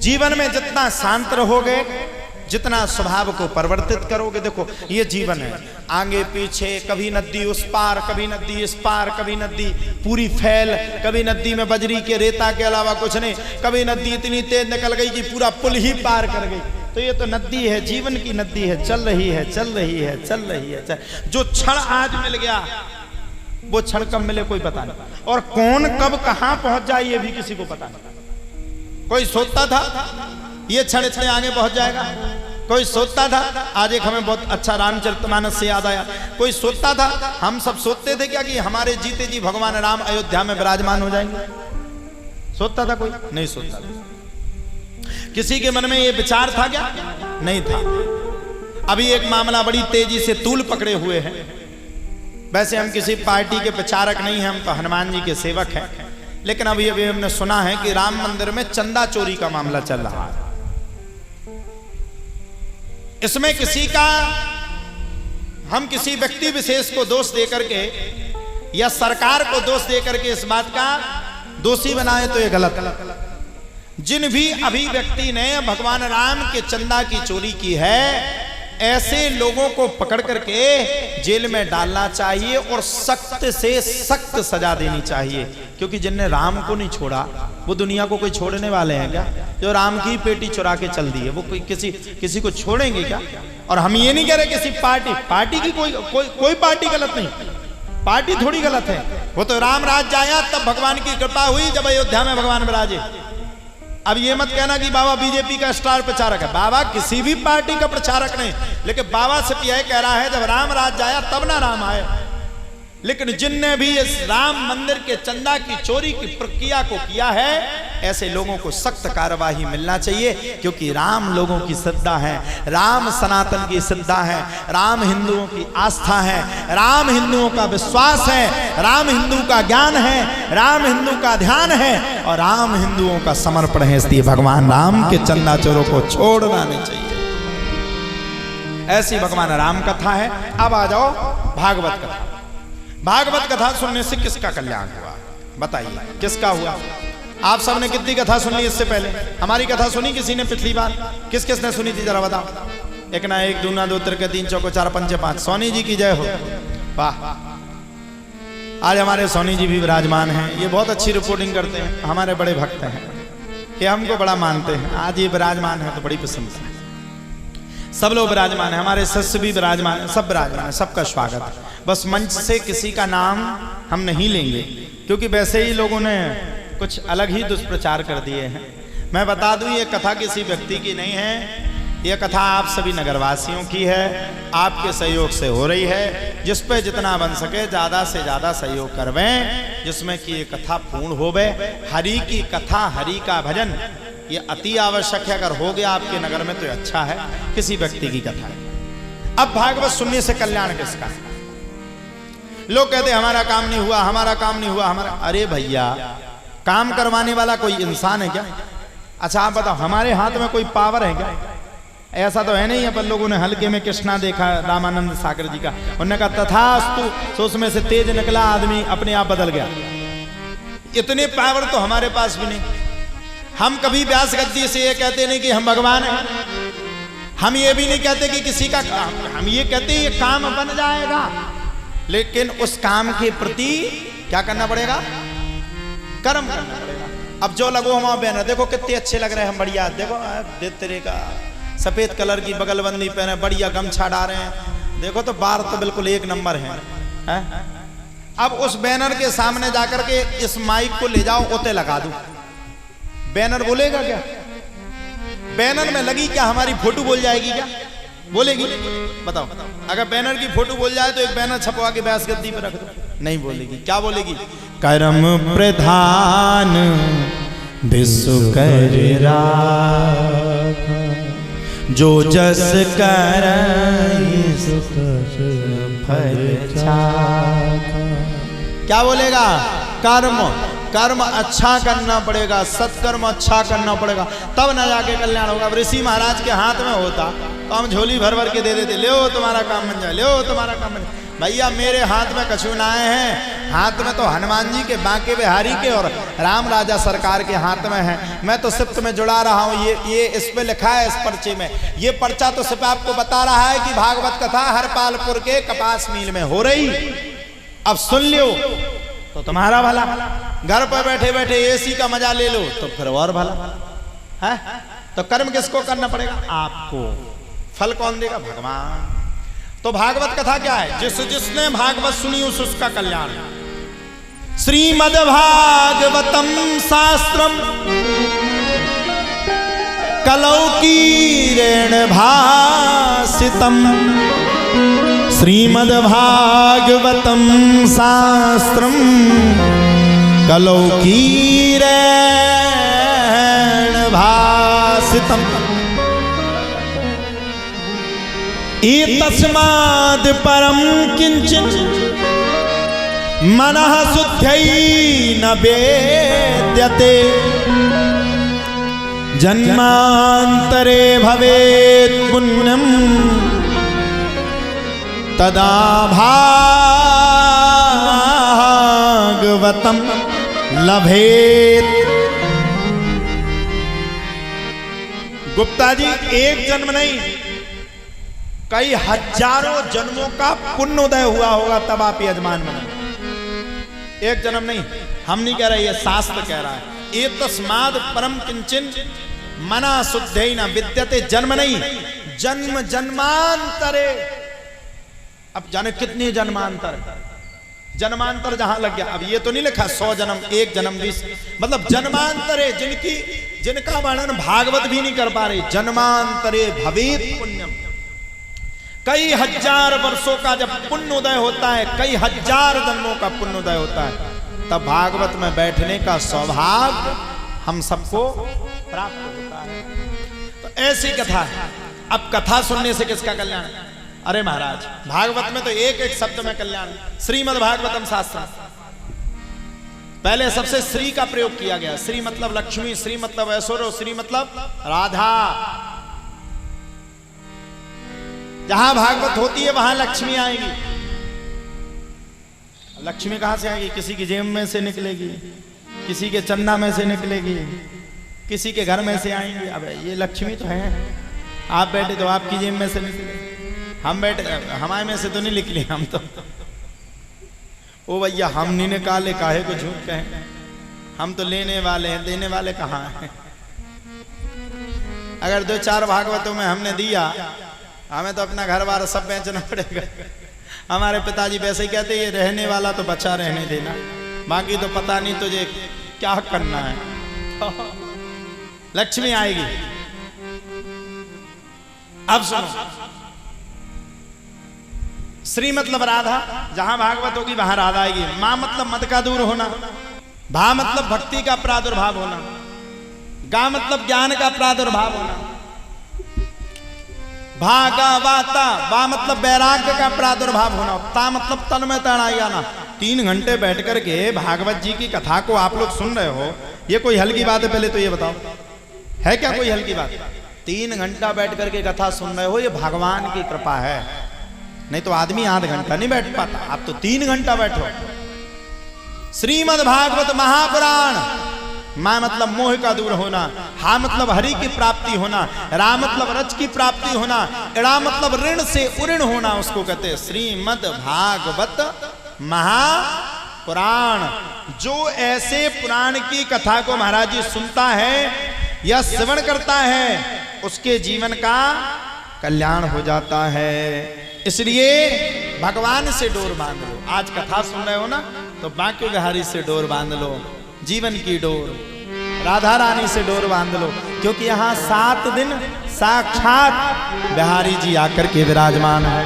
जीवन में जितना शांत रहोगे, जितना स्वभाव को परिवर्तित करोगे, देखो ये जीवन है, आगे पीछे, कभी नदी उस पार, कभी नदी इस पार, कभी नदी पूरी फैल, कभी नदी में बजरी के रेता के अलावा कुछ नहीं, कभी नदी इतनी तेज निकल गई कि पूरा पुल ही पार कर गई। तो ये तो नदी है, जीवन की नदी है, चल रही है, चल रही है, चल रही है। जो क्षण आज मिल गया वो क्षण कब मिले कोई पता नहीं, और कौन कब कहां पहुंच जाए ये भी किसी को पता नहीं। कोई सोचता था ये क्षण इतने आगे पहुंच जाएगा, कोई सोचता था, आज एक हमें बहुत अच्छा रामचरितमानस से याद आया, कोई सोचता था, हम सब सोचते थे क्या कि हमारे जीते जी भगवान राम अयोध्या में विराजमान हो जाएंगे? सोचता था कोई? नहीं सोचता था। किसी के मन में ये विचार था क्या? नहीं था। अभी एक मामला बड़ी तेजी से तूल पकड़े हुए है। वैसे हम किसी पार्टी के प्रचारक नहीं हैं, हम तो हनुमान जी के सेवक हैं, लेकिन अभी हमने सुना है कि राम मंदिर में चंदा चोरी का मामला चल रहा है। इसमें किसी का, हम किसी व्यक्ति विशेष को दोष देकर के या सरकार को दोष देकर के इस बात का दोषी बनाए तो ये गलत। जिन भी अभिव्यक्ति ने भगवान राम के चंदा की चोरी की है, ऐसे लोगों को पकड़ करके जेल में डालना चाहिए और सख्त से सख्त सजा देनी चाहिए, क्योंकि जिनने राम को नहीं छोड़ा वो दुनिया को कोई छोड़ने वाले हैं क्या? जो राम की पेटी चुरा के चल दी है वो कोई किसी को छोड़ेंगे क्या? और हम ये नहीं कह रहे किसी पार्टी की कोई पार्टी गलत नहीं, पार्टी थोड़ी गलत है। वो तो राम राज्य आया तब भगवान की कृपा हुई जब अयोध्या में भगवान विराजे। अब ये मत कहना कि बाबा बीजेपी का स्टार प्रचारक है, बाबा किसी भी पार्टी का प्रचारक नहीं, लेकिन बाबा सिर्फ यह कह रहा है जब राम राज्य आया तब ना राम आए। लेकिन जिनने भी इस राम मंदिर के चंदा की चोरी की प्रक्रिया को किया है, ऐसे लोगों को सख्त कार्यवाही मिलना चाहिए, क्योंकि राम लोगों की श्रद्धा है, राम सनातन की श्रद्धा है, राम हिंदुओं की आस्था है, राम हिंदुओं का विश्वास है, राम हिंदू का ज्ञान है, राम हिंदू का ध्यान है और राम हिंदुओं का समर्पण है। इसलिए भगवान राम के चंदा चोरों को छोड़ना नहीं चाहिए। ऐसी भगवान राम कथा है। अब आ जाओ भागवत कथा। भागवत कथा सुनने से किसका कल्याण हुआ बताइए, किसका हुआ? आप सबने कितनी कथा सुन ली इससे पहले? हमारी कथा सुनी किसी ने पिछली बार? किस किसने सुनी थी जरा बताओ? एक ना एक, दूना दो, तिरके तीन, चौको चार, पंचे पांच। सोनी जी की जय हो। वाह, आज हमारे सोनी जी भी विराजमान हैं। ये बहुत अच्छी रिपोर्टिंग करते हैं, हमारे बड़े भक्त हैं, ये हमको बड़ा मानते हैं। आज ये विराजमान है तो बड़ी प्रशंसा है। सब लोग विराजमान है, हमारे शिष्य भी विराजमान है, सब विराजमान है, सबका स्वागत है। बस मंच से किसी का नाम हम नहीं लेंगे, क्योंकि वैसे ही लोगों ने कुछ अलग ही दुष्प्रचार कर दिए हैं। मैं बता दूं ये कथा किसी व्यक्ति की नहीं है, ये कथा आप सभी नगरवासियों की है, आपके सहयोग से हो रही है। जिस पे जितना बन सके ज़्यादा से ज़्यादा सहयोग करवें, जिसमें कि ये कथा पूर्ण होवे। हरि की कथा, हरि का भजन, ये अति आवश्यक है। अगर हो गया आपके नगर में तो अच्छा है, किसी व्यक्ति की कथा है। अब भागवत सुनने से कल्याण किसका? लोग कहते हमारा काम नहीं हुआ, हमारा काम नहीं हुआ, हमारा। अरे भैया, काम करवाने वाला कोई इंसान है क्या? अच्छा आप बताओ, हमारे हाथ में कोई पावर है क्या? ऐसा तो है नहीं। अपन लोगों ने हल्के में कृष्णा देखा रामानंद सागर जी का, उन्होंने कहा तथास्तु, तो उसमें से तेज निकला, आदमी अपने आप बदल गया। इतने पावर तो हमारे पास भी नहीं। हम कभी व्यास गद्दी से ये कहते नहीं कि हम भगवान हैं, हम ये भी नहीं कहते कि किसी का काम, हम ये कहते ये काम बन जाएगा, लेकिन उस काम के प्रति क्या करना पड़ेगा? कर्म करना पड़ेगा। अब जो लगो हमारा बैनर देखो कितने अच्छे लग रहे हैं हम, बढ़िया। देखो तेरे का सफेद कलर की बगलबंदी पहने, बढ़िया गमछा डाल रहे हैं, देखो तो बार तो बिल्कुल एक नंबर है। अब उस बैनर के सामने जाकर के इस माइक को ले जाओ, ओते लगा दो, बैनर बोलेगा क्या? बैनर में लगी क्या हमारी फोटो बोल जाएगी क्या? बोलेगी? बताओ, अगर बैनर की फोटो बोल जाए तो एक बैनर छपवा के व्यास गद्दी पे रख दो, नहीं बोलेगी। क्या बोलेगी? कर्म प्रधान विश्व कर राखा, जो जस कर फल चाखा। क्या बोलेगा? कर्म अच्छा करना पड़ेगा, सत्कर्म अच्छा करना पड़ेगा, तब ना जाके कल्याण होगा। ऋषि महाराज के हाथ में होता तो हम झोली भर भर के दे देते, ले तुम्हारा काम बन जाए, ले तुम्हारा काम बन जाए। भैया मेरे हाथ में कछु नाए हैं, हाथ में तो हनुमान जी के, बांके बिहारी के और राम राजा सरकार के हाथ में है। मैं तो सिर्फ में जुड़ा रहा हूँ। ये इस पे लिखा है, इस पर्चे में। ये पर्चा तो सिर्फ आपको बता रहा है कि भागवत कथा हरपालपुर के कपास मिल में हो रही। अब सुन लो तो तुम्हारा भला, घर पर बैठे बैठे एसी का मजा ले लो तो फिर और भला है। तो कर्म किसको करना पड़ेगा? आपको। फल कौन देगा? भगवान। तो भागवत कथा क्या है? जिसने भागवत सुनी उसका कल्याण। श्रीमद् भागवतम शास्त्रम कलौकीरेण भासितम। श्रीमद् भागवतम शास्त्रम कलौकीरेण भासितम। एतस्माद् परम किंचित् मनः शुद्ध्यै न वेद्यते। जन्मांतरे भवेत् पुण्यं तदा भागवतं लभेत्। गुप्ता जी, एक जन्म नहीं, कई हजारों जन्मों का पुण्योदय हुआ होगा तब आप यजमान बने। एक जन्म नहीं, हम नहीं कह रहे, ये शास्त्र कह रहा है। एतस्माद् परम किंचित् मना शुद्धै न विद्यते। जन्म नहीं, जन्म जन्मांतरे। अब जाने कितने जन्मांतर, जन्मांतर जहां लग गया। अब ये तो नहीं लिखा 100 जन्म, 1 जन्म 20, मतलब जन्मांतरे, जिनका वर्णन भागवत भी नहीं कर पा रहे। जन्मांतरे भवेत् पुण्यम। कई हजार वर्षों का जब पुण्योदय होता है, कई हजार जन्मों का पुण्योदय होता है, तब भागवत में बैठने का सौभाग्य हम सबको प्राप्त होता है। तो ऐसी कथा है। अब कथा सुनने से किसका कल्याण? अरे महाराज, भागवत में तो एक एक शब्द में कल्याण। श्रीमद् भागवतम शास्त्र, पहले सबसे श्री का प्रयोग किया गया। श्री मतलब लक्ष्मी, श्री मतलब ऐश्वर्य, श्री मतलब राधा। जहां भागवत होती है वहां लक्ष्मी आएगी। लक्ष्मी कहां से आएगी? किसी की जेब में से निकलेगी, किसी के चन्ना में से निकलेगी, किसी के घर में से आएंगी। अब ये लक्ष्मी तो है। आप बैठे तो आपकी जेब में से निकले, हम बैठे हमारे में से तो नहीं निकली। हम तो ओ भैया, हम नहीं निकाले, काहे को झूठ कहें। हम तो लेने वाले हैं, देने वाले कहाँ हैं? अगर 2-4 भागवतों में हमने दिया, हमें तो अपना घर बार सब बेचना पड़ेगा। हमारे पिताजी वैसे ही कहते, ये रहने वाला तो बचा रहने देना, बाकी तो पता नहीं तुझे क्या करना है। लक्ष्मी आएगी। अब सुनो, श्री मतलब राधा, जहां भागवत होगी वहां राधा आएगी। मां मतलब मद का दूर होना, भा मतलब भक्ति का प्रादुर्भाव होना, गा मतलब ज्ञान का प्रादुर्भाव होना, भागवता वा मतलब वैराग्य का प्रादुर्भाव होना, ता मतलब तन में तनाई आना। 3 घंटे बैठ करके भागवत जी की कथा को आप लोग सुन रहे हो, ये कोई हल्की बात है? पहले तो ये बताओ, है क्या कोई हल्की बात? 3 घंटा बैठ करके कथा सुन रहे हो, ये भगवान की कृपा है। नहीं तो आदमी आध घंटा नहीं बैठ पाता, आप तो 3 घंटा बैठो। श्रीमद् भागवत महापुराण, मां मतलब मोह का दूर होना, हा मतलब हरि की प्राप्ति होना, रा मतलब रज की प्राप्ति होना, इड़ा मतलब ऋण से उऋण होना, उसको कहते हैं श्रीमद् भागवत महापुराण। जो ऐसे पुराण की कथा को महाराज जी सुनता है या श्रवण करता है, उसके जीवन का कल्याण हो जाता है। इसलिए भगवान से डोर बांध लो। आज कथा सुन रहे हो ना, तो बांके बिहारी से डोर बांध लो, जीवन की डोर, राधा रानी से डोर बांध लो, क्योंकि यहाँ 7 दिन साक्षात बिहारी जी आकर के विराजमान है।